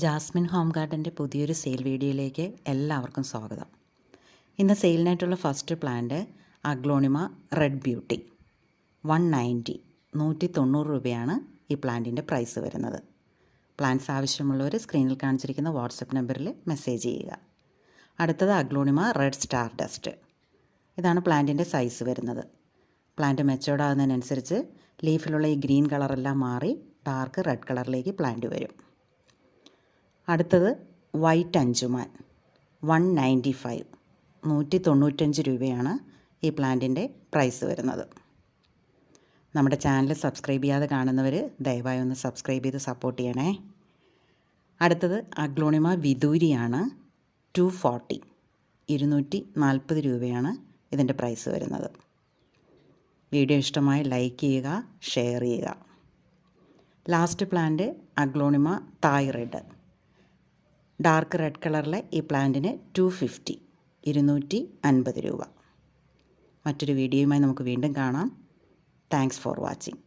Jasmine home ഗാർഡൻ്റെ പുതിയൊരു sale വീഡിയോയിലേക്ക് എല്ലാവർക്കും സ്വാഗതം. ഇന്ന് സെയിലിനായിട്ടുള്ള first plant aglaonema red beauty 190 രൂപയാണ് ഈ പ്ലാന്റിൻ്റെ പ്രൈസ് വരുന്നത്. പ്ലാന്റ്സ് ആവശ്യമുള്ളവർ സ്ക്രീനിൽ കാണിച്ചിരിക്കുന്ന വാട്സപ്പ് നമ്പറിൽ മെസ്സേജ് ചെയ്യുക. അടുത്തത് അഗ്ലോണിമ റെഡ് സ്റ്റാർ ഡസ്റ്റ്. ഇതാണ് പ്ലാന്റിൻ്റെ സൈസ് വരുന്നത്. പ്ലാന്റ് മെച്ചോർഡ് ആകുന്നതിനനുസരിച്ച് ലീഫിലുള്ള ഈ ഗ്രീൻ കളറെല്ലാം മാറി ഡാർക്ക് റെഡ് കളറിലേക്ക് പ്ലാന്റ് വരും. അടുത്തത് വൈറ്റ് അഞ്ചുമാൻ 195 രൂപയാണ് ഈ പ്ലാന്റിൻ്റെ പ്രൈസ് വരുന്നത്. നമ്മുടെ ചാനൽ സബ്സ്ക്രൈബ് ചെയ്യാതെ കാണുന്നവർ ദയവായി ഒന്ന് സബ്സ്ക്രൈബ് ചെയ്ത് സപ്പോർട്ട് ചെയ്യണേ. അടുത്തത് അഗ്ലോണിമ വിദൂരിയാണ് 240 രൂപയാണ് ഇതിൻ്റെ പ്രൈസ് വരുന്നത്. വീഡിയോ ഇഷ്ടമായി ലൈക്ക് ചെയ്യുക, ഷെയർ ചെയ്യുക. Last plant aglaonema Thai red. Dark red കളറിലെ ഈ പ്ലാന്റിന് 250 രൂപ. മറ്റൊരു വീഡിയോയുമായി നമുക്ക് വീണ്ടും കാണാം. Thanks for watching.